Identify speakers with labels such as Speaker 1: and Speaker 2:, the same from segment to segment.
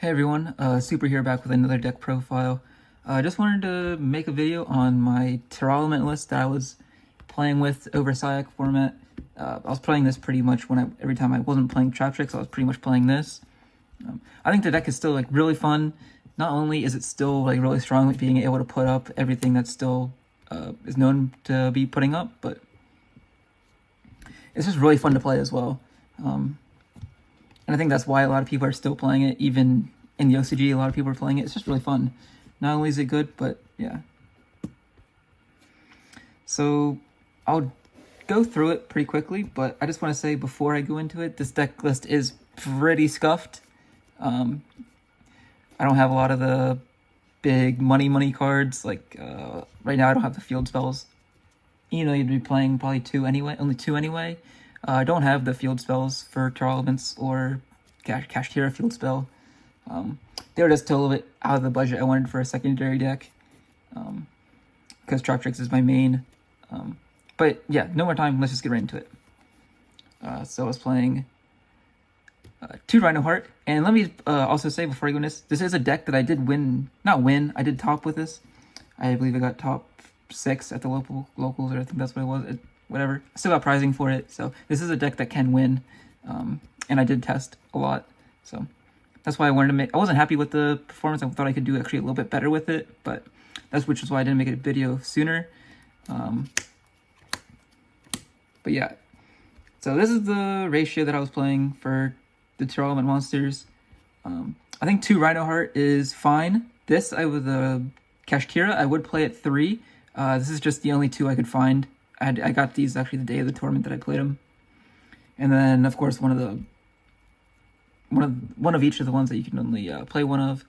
Speaker 1: Hey everyone, Super here back with another deck profile. I just wanted to make a video on my Tearlaments list that I was playing with over CYAC format. I was playing this pretty much every time I wasn't playing Trap Tricks, I was pretty much playing this. I think the deck is still like really fun. Not only is it still like really strong with being able to put up everything that still is known to be putting up, but it's just really fun to play as well. And I think that's why a lot of people are still playing it, even in the OCG, a lot of people are playing it. It's just really fun. Not only is it good, but yeah. So I'll go through it pretty quickly, but I just want to say before I go into it, this deck list is pretty scuffed. I don't have a lot of the big money cards. Like right now I don't have the field spells. You know, you'd be playing probably only two anyway. I don't have the field spells for Tearlaments or Kashtira field spell. They were just a little bit out of the budget I wanted for a secondary deck, because Trap Tricks is my main. But yeah, no more time, let's just get right into it. So I was playing 2 Rhino Heart, and let me also say before I go into this is a deck that I did I did top with this. I believe I got top 6 at the locals, or I think that's what it was. Whatever. I still got prizing for it, so this is a deck that can win, and I did test a lot, so that's why I wanted to make. I wasn't happy with the performance. I thought I could do actually a little bit better with it, but which is why I didn't make a video sooner. But yeah, so this is the ratio that I was playing for the Tearlaments monsters. I think 2 Rhino Heart is fine. This with the Kashtira, I would play at 3. This is just the only 2 I could find. I got these actually the day of the tournament that I played them, and then of course one of each of the ones that you can only play one of.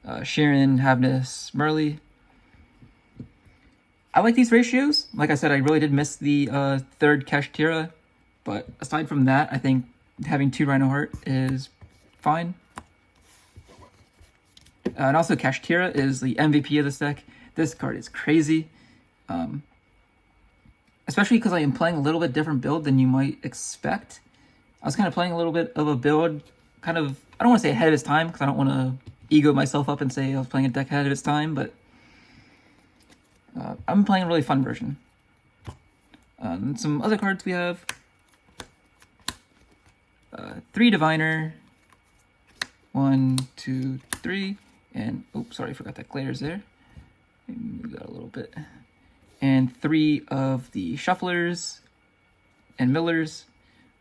Speaker 1: Sheeran, Havness, Merly. I like these ratios. Like I said, I really did miss the 3rd Kashtira, but aside from that, I think having 2 Rhino Heart is fine. And also Kashtira is the MVP of this deck. This card is crazy. Especially because I am playing a little bit different build than you might expect. I was kind of playing a little bit of a build, I don't want to say ahead of its time, because I don't want to ego myself up and say I was playing a deck ahead of its time, but I'm playing a really fun version. Some other cards we have. 3 Diviner. 1, 2, 3. And, oops, sorry, I forgot that Glaire's there. Let me move that a little bit. And 3 of the Shufflers and Millers.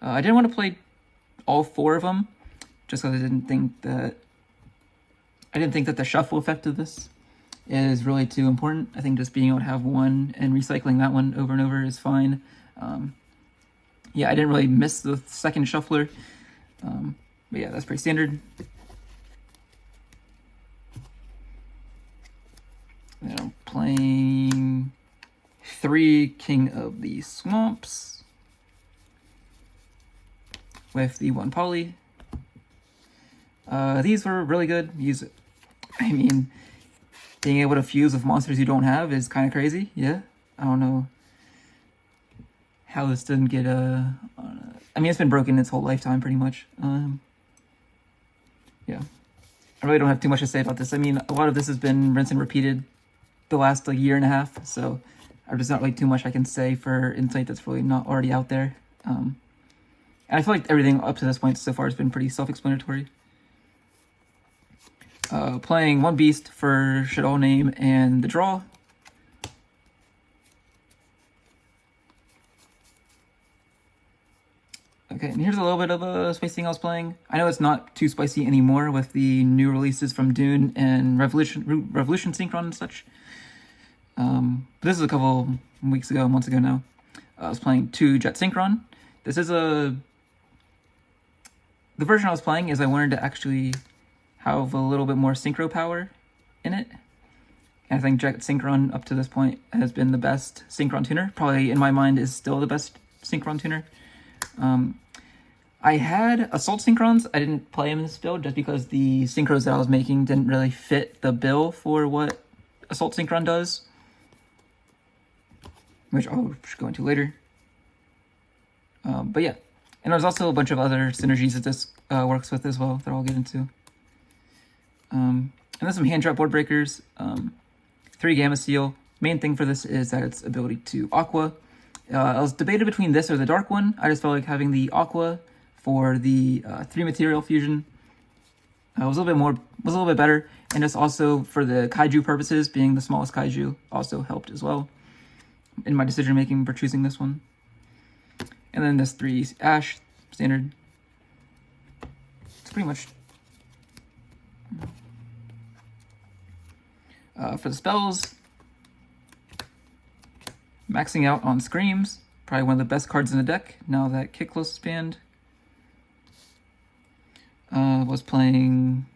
Speaker 1: I didn't want to play all 4 of them, just because I didn't think that the shuffle effect of this is really too important. I think just being able to have one and recycling that one over and over is fine. Yeah, I didn't really miss the 2nd Shuffler, but yeah, that's pretty standard. Then I'm playing 3 King of the Swamps with the 1 Poly. These were really good. I mean, being able to fuse with monsters you don't have is kind of crazy. Yeah, I don't know how this didn't get I mean, it's been broken its whole lifetime pretty much. Yeah, I really don't have too much to say about this. I mean, a lot of this has been rinse and repeated the last year and a half, so there's not really too much I can say for insight that's really not already out there. And I feel like everything up to this point so far has been pretty self-explanatory. Playing 1 Beast for Shadow Name and the draw. Okay, and here's a little bit of a spacing I was playing. I know it's not too spicy anymore with the new releases from Dune and Revolution Synchron and such. But this is a couple months ago now. I was playing 2 Jet Synchron. This is the version I was playing is I wanted to actually have a little bit more synchro power in it. And I think Jet Synchron up to this point has been the best synchron tuner. Probably in my mind is still the best synchron tuner. I had Assault Synchrons. I didn't play them in this build just because the synchros that I was making didn't really fit the bill for what Assault Synchron does, which I'll go into later. But yeah, and there's also a bunch of other synergies that this works with as well that I'll get into.
Speaker 2: And then some hand drop board breakers. 3 Gamma Seal. Main thing for this is that its ability to Aqua. I was debated between this or the Dark one. I just felt like having the Aqua for the 3 material fusion was a little bit better, and just also for the kaiju purposes, being the smallest kaiju also helped as well in my decision making for choosing this one. And then this 3 Ash standard. It's pretty much for the spells. Maxing out on Screams, probably one of the best cards in the deck now that Kick Close is banned. Was playing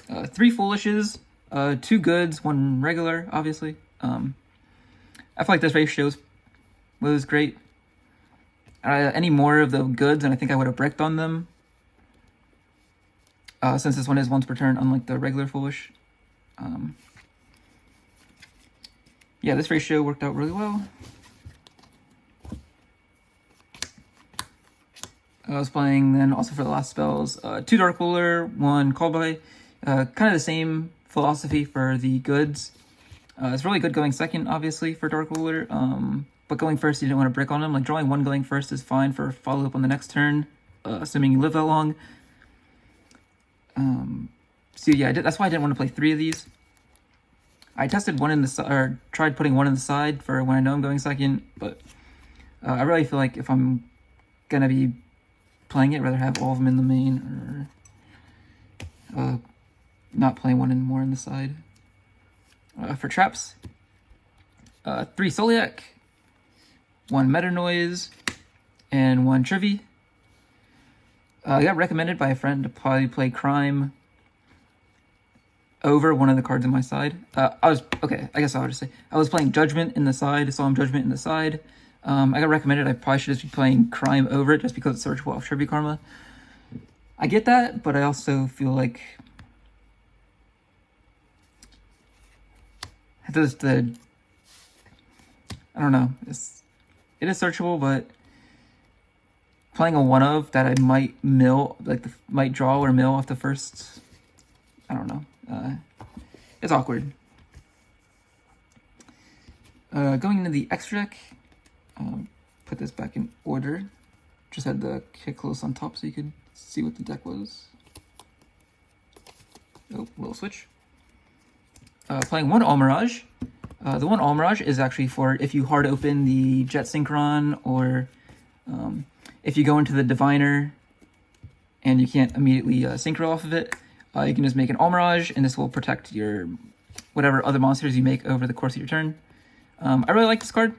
Speaker 2: 3 Foolishes, 2 Goods, 1 regular, obviously. I feel like this ratio was great. Any more of the Goods, and I think I would have bricked on them. Since this one is once per turn, unlike the regular Foolish. Yeah, this ratio worked out really well. I was playing then also for the last spells, 2 Dark Ruler, 1 Called By. Kind of the same philosophy for the Goods. It's really good going second, obviously, for Dark Ruler. But going first, you didn't want to brick on them. Like, drawing 1 going first is fine for follow-up on the next turn, assuming you live that long. So yeah, that's why I didn't want to play 3 of these. I tested one in the or tried putting 1 in the side for when I know I'm going second, but I really feel like if I'm gonna be playing it, I'd rather have all of them in the main, or not playing 1 more in the side. For traps, 3 PLAYABLE, 1 Meta Noise, and 1 Trivy. I got recommended by a friend to probably play Crime over one of the cards in my side. I guess I'll just say I was playing Judgment in the side, Solemn Judgment in the side. I got recommended I probably should just be playing Crime over it just because it's searchable off Tribute Karma. I get that, but I also feel like I don't know. It is searchable, but playing a 1-of that I might mill, might draw or mill off the first, I don't know. It's awkward. Going into the extra deck, put this back in order. Just had the Kick Close on top so you could see what the deck was. Oh, little switch. Playing 1 All Mirage. The 1 All Mirage is actually for if you hard open the Jet Synchron, or if you go into the Diviner and you can't immediately synchro off of it, you can just make an All Mirage, and this will protect your whatever other monsters you make over the course of your turn. I really like this card.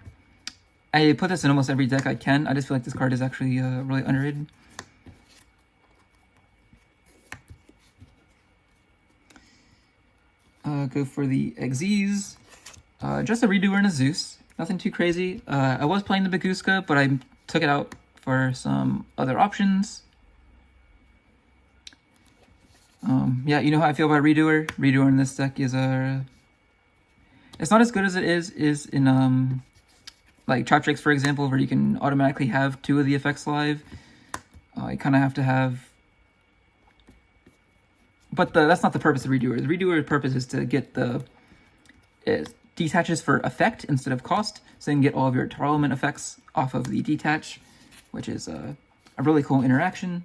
Speaker 2: I put this in almost every deck I can. I just feel like this card is actually really underrated. Go for the Xyz. Just a Redoer and a Zeus. Nothing too crazy. I was playing the Baguska, but I took it out for some other options. Yeah, you know how I feel about Redoer. Redoer in this deck is it's not as good as it is in like Trap Tricks, for example, where you can automatically have 2 of the effects live. You kind of have to have, but that's not the purpose of Redoer. The Redoer's purpose is to get it detaches for effect instead of cost, so you can get all of your Tearlaments effects off of the detach, which is a really cool interaction.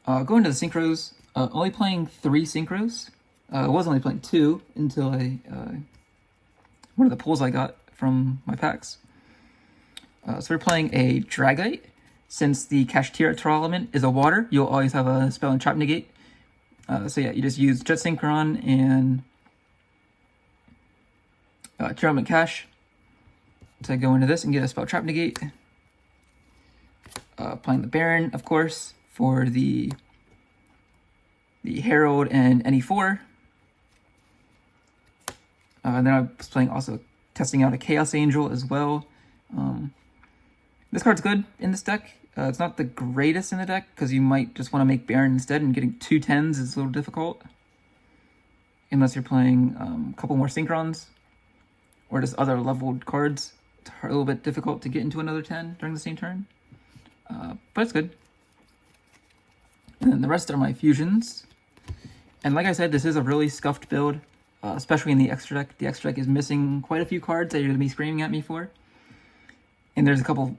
Speaker 2: Going to the synchros, only playing 3 synchros. I was only playing 2 until one of the pulls I got from my packs. So we're playing a Dragite. Since the Kashtira Tearlament is a water, you'll always have a spell and trap negate. So yeah, you just use Jet Synchron and Tearlament Cash to go into this and get a spell trap negate. Playing the Baron, of course, for the Herald and any 4. And then I was playing also testing out a Chaos Angel as well. This card's good in this deck. It's not the greatest in the deck because you might just want to make Baron instead, and getting 2 10s is a little difficult. Unless you're playing a couple more Synchrons or just other leveled cards. It's a little bit difficult to get into another 10 during the same turn. But it's good. And then the rest are my fusions. And like I said, this is a really scuffed build, especially in the extra deck. The extra deck is missing quite a few cards that you're going to be screaming at me for. And there's a couple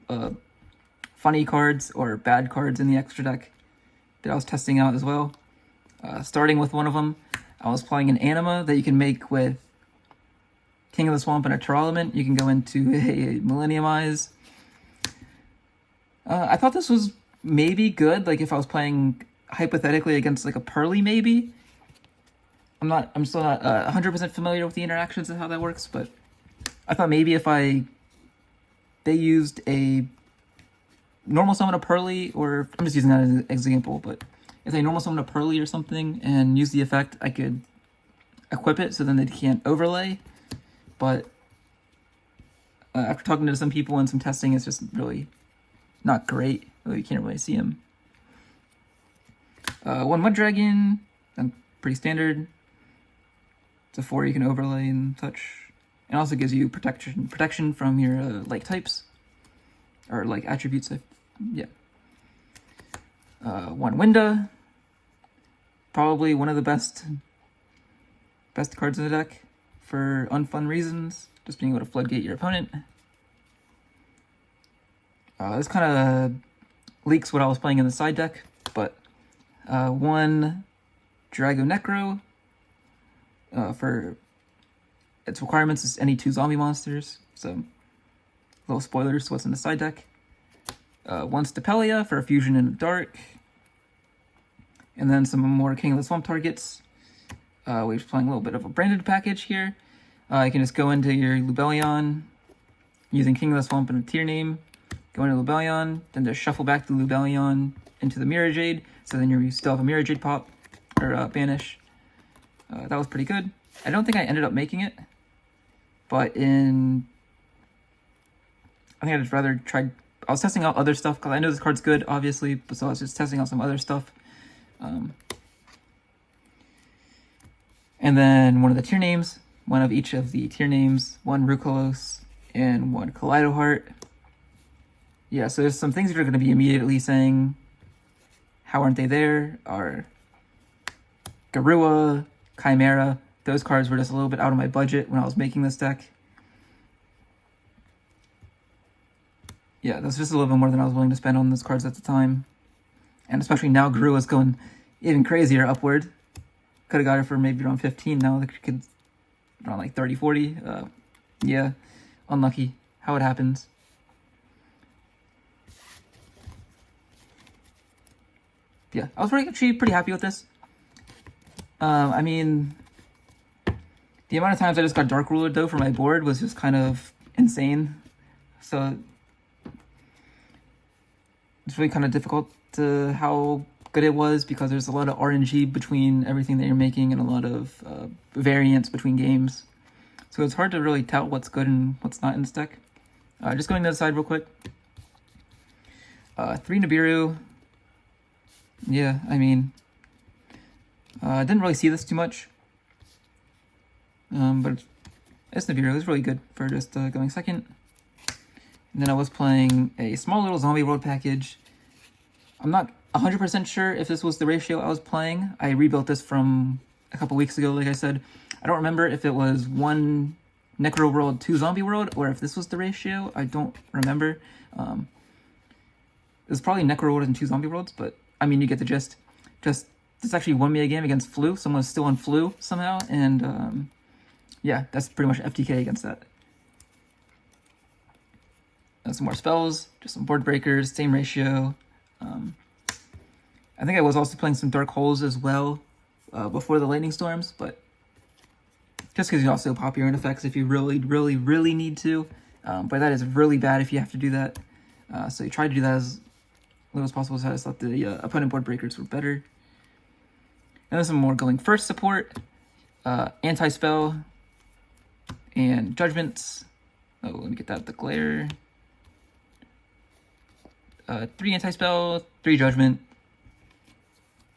Speaker 2: funny cards or bad cards in the extra deck that I was testing out as well. Starting with one of them, I was playing an anima that you can make with King of the Swamp and a Tearlament. You can go into a Millenniumize. I thought this was maybe good, like if I was playing hypothetically against like a Pearly maybe. I'm still not 100% familiar with the interactions and how that works, but I thought maybe if they used a normal summon a Pearly, or I'm just using that as an example, but if they normal summon a Pearly or something and use the effect, I could equip it so then they can't overlay. But after talking to some people and some testing, it's just really not great. You can't really see them. One Mud Dragon, pretty standard. It's a 4 you can overlay and such. It also gives you protection from your like types or like attributes. Yeah. One Winda, probably one of the best cards in the deck for unfun reasons. Just being able to floodgate your opponent. This kind of leaks what I was playing in the side deck, but one Drago Necro. For its requirements is any 2 zombie monsters, so little spoilers to what's in the side deck. One Stapelia for a fusion in the dark, and then some more King of the Swamp targets. We're just playing a little bit of a branded package here. You can just go into your Lubellion using King of the Swamp and a tier name, go into Lubellion, then just shuffle back the Lubellion into the Mirror Jade, so then you still have a Mirror Jade pop, or banish. That was pretty good. I don't think I ended up making it, but I think I just rather tried. I was testing out other stuff because I know this card's good, obviously, but so I was just testing out some other stuff. And then one of the tier names, one of each of the tier names, one Rucolos and one Kaleido Heart. Yeah, so there's some things that are going to be immediately saying, how aren't they there? Are Garua, Chimera, those cards were just a little bit out of my budget when I was making this deck. Yeah, that's just a little bit more than I was willing to spend on those cards at the time. And especially now Garua's going even crazier upward. Could have got it for maybe around 15, now the kid's around like 30, 40. Yeah, unlucky how it happens. Yeah, I was actually pretty happy with this. I mean, the amount of times I just got Dark Ruler though for my board was just kind of insane. So it's really kind of difficult to how good it was because there's a lot of RNG between everything that you're making and a lot of variance between games. So it's hard to really tell what's good and what's not in this deck. Just going to the side real quick. 3 Nibiru. Yeah, I mean, I didn't really see this too much. But it's Nibiru. It's really good for just going second. And then I was playing a small little zombie world package. I'm not 100% sure if this was the ratio I was playing. I rebuilt this from a couple weeks ago, like I said. I don't remember if it was 1 Necro World, 2 Zombie World, or if this was the ratio. I don't remember. It was probably Necro World and 2 Zombie Worlds, but I mean, you get the gist. Just, this actually won me a game against Flu. Someone was still on Flu somehow, and yeah, that's pretty much FTK against that. Some more spells, just some board breakers, same ratio. I think I was also playing some Dark Holes as well before the Lightning Storms, but just because you also pop your own effects if you really, really, really need to. But that is really bad if you have to do that. So you try to do that as little as possible, so I just thought the opponent board breakers were better. And then some more going first support, anti-spell, and judgments. Oh, let me get that, the glare. 3 anti-spell, 3 judgment.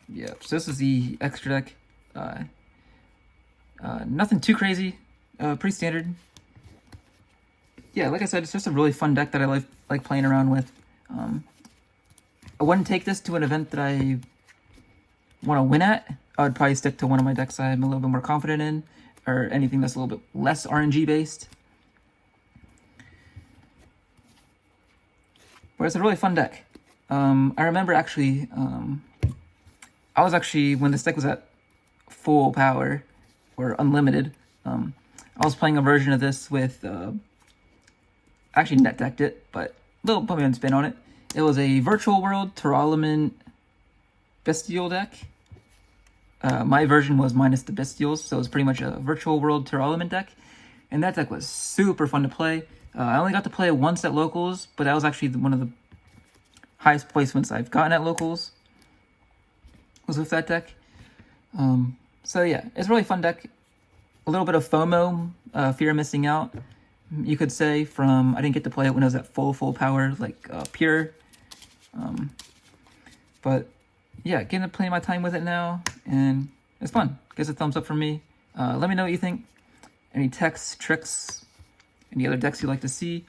Speaker 2: Yeah, so this is the extra deck. Nothing too crazy, pretty standard. Yeah, like I said, it's just a really fun deck that I like playing around with. I wouldn't take this to an event that I want to win at, I would probably stick to one of my decks I'm a little bit more confident in, or anything that's a little bit less RNG based. But it's a really fun deck. I remember actually, I was actually, when this deck was at full power, or unlimited, I was playing a version of this with, actually net decked it, but a little put my own spin on it. It was a Virtual World Tearlaments Bestial deck. My version was minus the Bestials, so it was pretty much a Virtual World Tearlaments deck. And that deck was super fun to play. I only got to play it once at locals, but that was actually one of the highest placements I've gotten at locals, was with that deck. So yeah, it's a really fun deck. A little bit of FOMO, fear of missing out, you could say, from I didn't get to play it when it was at full power, like pure. But yeah, getting to play my time with it now, and it's fun. Gives a thumbs up from me. Let me know what you think. Any techs, tricks, any other decks you'd like to see.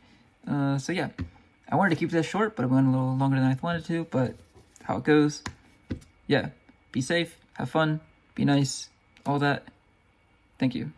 Speaker 2: So yeah, I wanted to keep this short, but it went a little longer than I wanted to, but how it goes. Yeah, be safe, have fun, be nice, all that. Thank you.